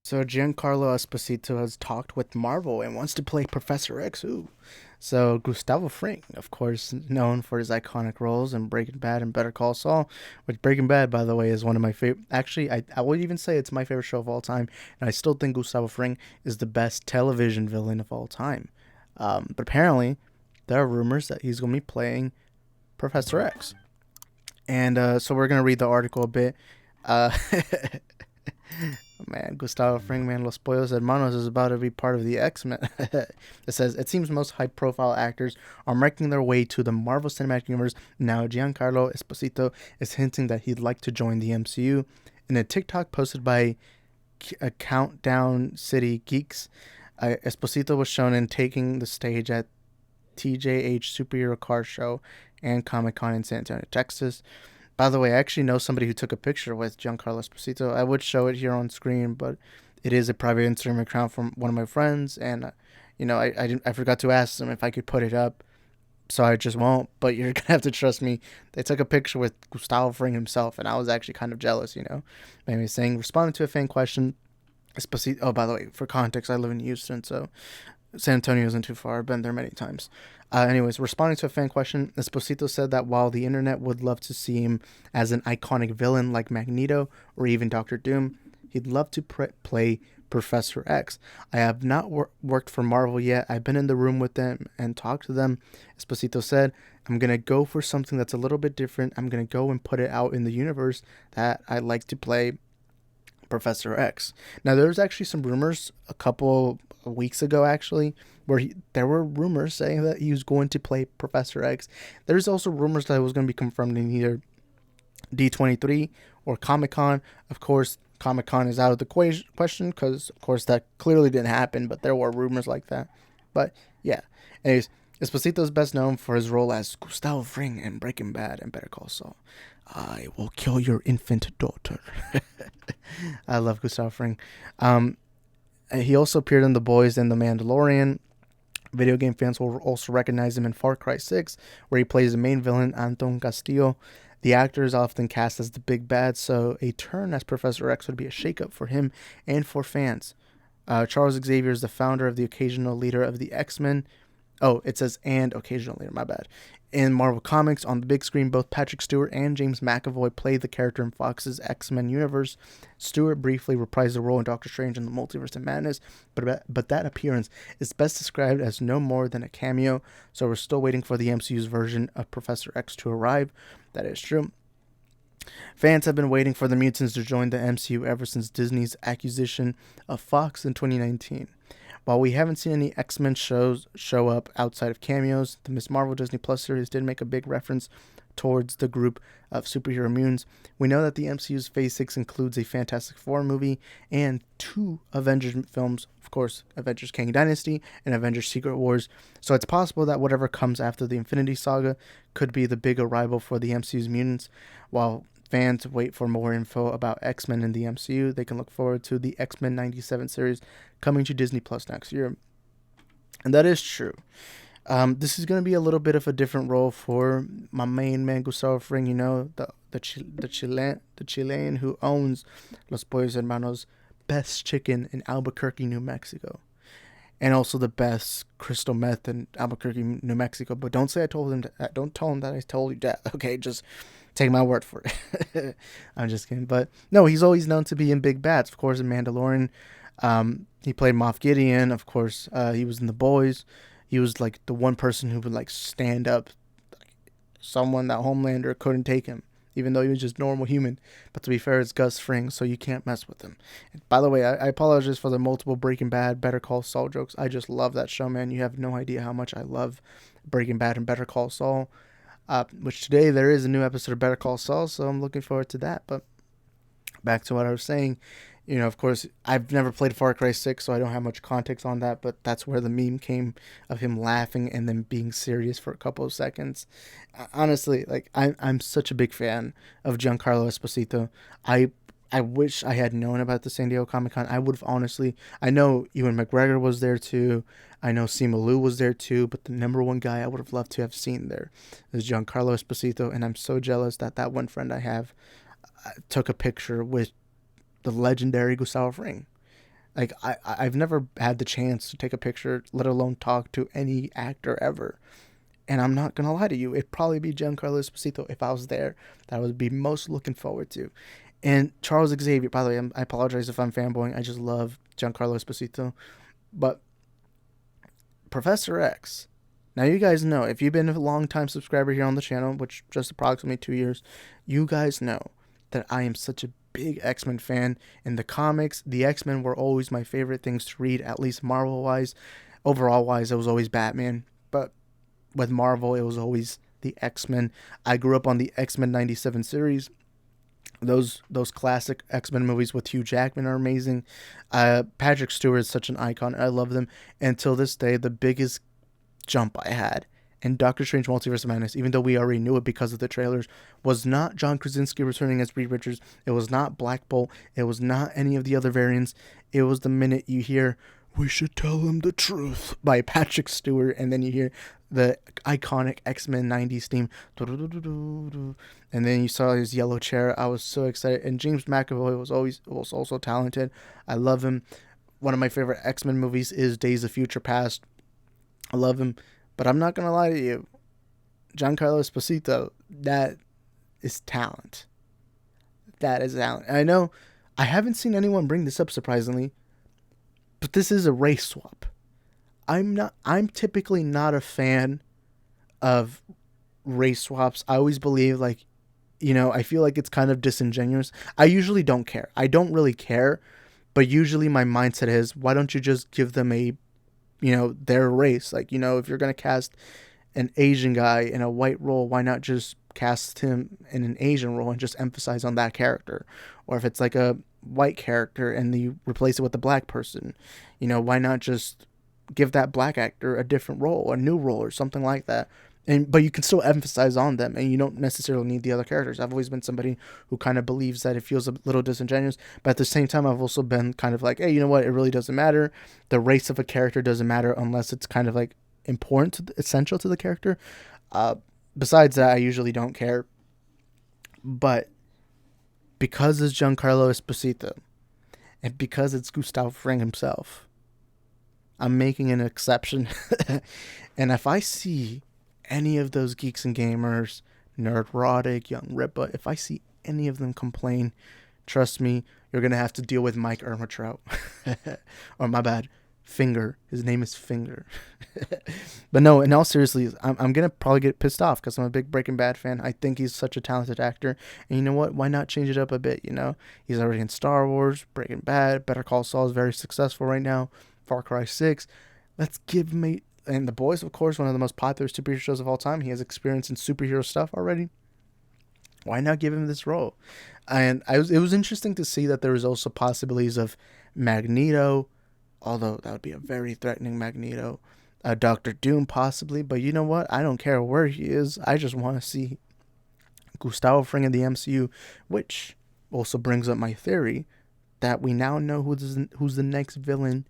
So Giancarlo Esposito has talked with Marvel and wants to play Professor X. Ooh. So Gustavo Fring, of course, known for his iconic roles in Breaking Bad and Better Call Saul, which Breaking Bad, by the way, is one of my favorite. Actually, I would even say it's my favorite show of all time, and I still think Gustavo Fring is the best television villain of all time. But apparently, there are rumors that he's going to be playing Professor X, and so we're going to read the article a bit. Uh, Man, Gustavo Fring, man, Los Pollos Hermanos is about to be part of the X-Men. It says, it seems most high-profile actors are making their way to the Marvel Cinematic Universe. Now, Giancarlo Esposito is hinting that he'd like to join the MCU. In a TikTok posted by a Countdown City Geeks, Esposito was shown in taking the stage at TJH Superhero Car Show and Comic Con in San Antonio, Texas. By the way, I actually know somebody who took a picture with Giancarlo Esposito. I would show it here on screen, but it is a private Instagram account from one of my friends, and I forgot to ask them if I could put it up, so I just won't. But you're gonna have to trust me. They took a picture with Gustavo Fring himself, and I was actually kind of jealous. Maybe saying responding to a fan question. Esposito. Oh, by the way, for context, I live in Houston, so San Antonio isn't too far. I've been there many times. Anyways, responding to a fan question, Esposito said that while the internet would love to see him as an iconic villain like Magneto or even Doctor Doom, he'd love to play Professor X. I have not worked for Marvel yet. I've been in the room with them and talked to them. Esposito said, I'm going to go for something that's a little bit different. I'm going to go and put it out in the universe that I like to play Professor X. Now, there was actually some rumors a couple of weeks ago, actually, where there were rumors saying that he was going to play Professor X. There's also rumors that it was going to be confirmed in either D23 or Comic Con. Of course, Comic Con is out of the question because, of course, that clearly didn't happen, but there were rumors like that. But yeah, anyways, Esposito is best known for his role as Gustavo Fring in Breaking Bad and Better Call Saul. I will kill your infant daughter. I love Gustavo Fring. He also appeared in The Boys and The Mandalorian. Video game fans will also recognize him in Far Cry 6, where he plays the main villain, Anton Castillo. The actor is often cast as the big bad, so a turn as Professor X would be a shakeup for him and for fans. Charles Xavier is the founder of the occasional leader of the X-Men. Oh, it says and occasional leader, my bad. In Marvel Comics, on the big screen, both Patrick Stewart and James McAvoy played the character in Fox's X-Men universe. Stewart briefly reprised the role in Doctor Strange in the Multiverse of Madness, but that appearance is best described as no more than a cameo, so we're still waiting for the MCU's version of Professor X to arrive. That is true. Fans have been waiting for the mutants to join the MCU ever since Disney's acquisition of Fox in 2019. While we haven't seen any X-Men shows show up outside of cameos, the Ms. Marvel Disney Plus series did make a big reference towards the group of superhero mutants. We know that the MCU's Phase 6 includes a Fantastic Four movie and two Avengers films, of course, Avengers Kang Dynasty and Avengers Secret Wars, so it's possible that whatever comes after the Infinity Saga could be the big arrival for the MCU's mutants. While fans wait for more info about X-Men in the MCU, they can look forward to the X-Men 97 series coming to Disney Plus next year. And that is true. This is going to be a little bit of a different role for my main man, Gustavo Fring, the Chilean who owns Los Pollos Hermanos' best chicken in Albuquerque, New Mexico. And also the best crystal meth in Albuquerque, New Mexico. But don't say I told him that. Don't tell him that I told you that. Okay, just take my word for it. I'm just kidding. But no, he's always known to be in big bats. Of course, in Mandalorian, he played Moff Gideon. Of course, he was in The Boys. He was like the one person who would like stand up someone that Homelander couldn't take him, even though he was just normal human. But to be fair, it's Gus Fring, so you can't mess with him. And by the way, I apologize for the multiple Breaking Bad, Better Call Saul jokes. I just love that show, man. You have no idea how much I love Breaking Bad and Better Call Saul. Which today there is a new episode of Better Call Saul, so I'm looking forward to that. But back to what I was saying, of course, I've never played Far Cry 6, so I don't have much context on that, but that's where the meme came of him laughing and then being serious for a couple of seconds. Honestly, like, I'm such a big fan of Giancarlo Esposito. I wish I had known about the San Diego Comic Con. I would have honestly, I know Ewan McGregor was there too. I know Simu Liu was there too, but the number one guy I would have loved to have seen there is Giancarlo Esposito, and I'm so jealous that one friend I have took a picture with the legendary Gustavo Fring. Like, I've never had the chance to take a picture, let alone talk to any actor ever. And I'm not going to lie to you, it'd probably be Giancarlo Esposito if I was there. That I would be most looking forward to. And Charles Xavier, by the way, I apologize if I'm fanboying. I just love Giancarlo Esposito. But Professor X, now you guys know, if you've been a long time subscriber here on the channel, which just approximately 2 years, you guys know that I am such a big X-Men fan. In the comics, the X-Men were always my favorite things to read, at least Marvel-wise. Overall-wise, it was always Batman. But with Marvel, it was always the X-Men. I grew up on the X-Men 97 series. Those classic X-Men movies with Hugh Jackman are amazing. Patrick Stewart is such an icon. I love them. Until this day, the biggest jump I had in Doctor Strange Multiverse of Madness, even though we already knew it because of the trailers, was not John Krasinski returning as Reed Richards. It was not Black Bolt. It was not any of the other variants. It was the minute you hear, "We should tell him the truth" by Patrick Stewart, and then you hear the iconic X-Men 90s theme, and then you saw his yellow chair. I was so excited. And James McAvoy was also talented. I love him. One of my favorite X-Men movies is Days of Future Past. I love him. But I'm not going to lie to you. Giancarlo Esposito, that is talent. That is talent. And I know I haven't seen anyone bring this up, surprisingly, but this is a race swap. I'm typically not a fan of race swaps. I always believe, like, I feel like it's kind of disingenuous. I usually don't care. I don't really care, but usually my mindset is, why don't you just give them their race? Like, if you're going to cast an Asian guy in a white role, why not just cast him in an Asian role and just emphasize on that character? Or if it's like a white character and you replace it with a black person, why not just give that black actor a different role, a new role or something like that? But you can still emphasize on them, and you don't necessarily need the other characters. I've always been somebody who kind of believes that it feels a little disingenuous, but at the same time, I've also been kind of like, hey, you know what? It really doesn't matter. The race of a character doesn't matter unless it's kind of like important, essential to the character. Besides that, I usually don't care. But because it's Giancarlo Esposito, and because it's Gustavo Fring himself, I'm making an exception. And if I see any of those geeks and gamers, Nerdrotic, Young Ripa, if I see any of them complain, trust me, you're going to have to deal with Mike Ehrmantraut. Or my bad, Finger. His name is Finger. But no, in all seriousness, I'm going to probably get pissed off because I'm a big Breaking Bad fan. I think he's such a talented actor. And you know what? Why not change it up a bit, He's already in Star Wars, Breaking Bad, Better Call Saul is very successful right now, Far Cry 6. Let's give him and The Boys, of course, one of the most popular superhero shows of all time. He has experience in superhero stuff already. Why not give him this role? And it was interesting to see that there was also possibilities of Magneto, although that would be a very threatening Magneto. Dr. Doom, possibly. But you know what? I don't care where he is. I just want to see Gustavo Fring in the MCU, which also brings up my theory that we now know who's the next villain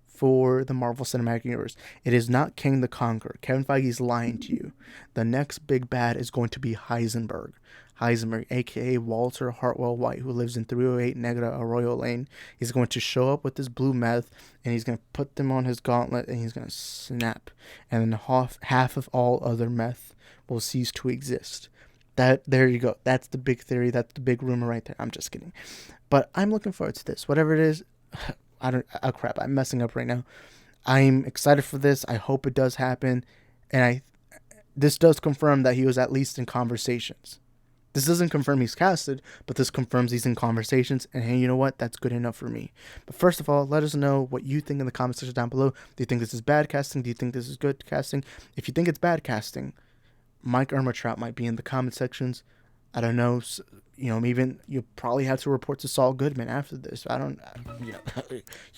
for the Marvel Cinematic Universe. It is not King the Conqueror. Kevin Feige's lying to you. The next big bad is going to be Heisenberg. Heisenberg, a.k.a. Walter Hartwell White, who lives in 308 Negra Arroyo Lane. He's going to show up with his blue meth, and he's going to put them on his gauntlet, and he's going to snap. And then half of all other meth will cease to exist. There you go. That's the big theory. That's the big rumor right there. I'm just kidding. But I'm looking forward to this. Whatever it is, crap, I'm messing up right now. I'm excited for this. I hope it does happen. And this does confirm that he was at least in conversations. This doesn't confirm he's casted, but this confirms he's in conversations. And hey, you know what? That's good enough for me. But first of all, let us know what you think in the comment section down below. Do you think this is bad casting? Do you think this is good casting? If you think it's bad casting, Mike Ehrmantraut might be in the comment sections. I don't know. Even you probably have to report to Saul Goodman after this.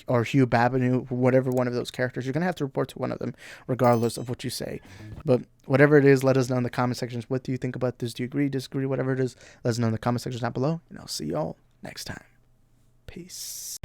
Or Hugh Babineau, whatever one of those characters. You're going to have to report to one of them, regardless of what you say. But whatever it is, let us know in the comment sections. What do you think about this? Do you agree, disagree, whatever it is? Let us know in the comment sections down below. And I'll see y'all next time. Peace.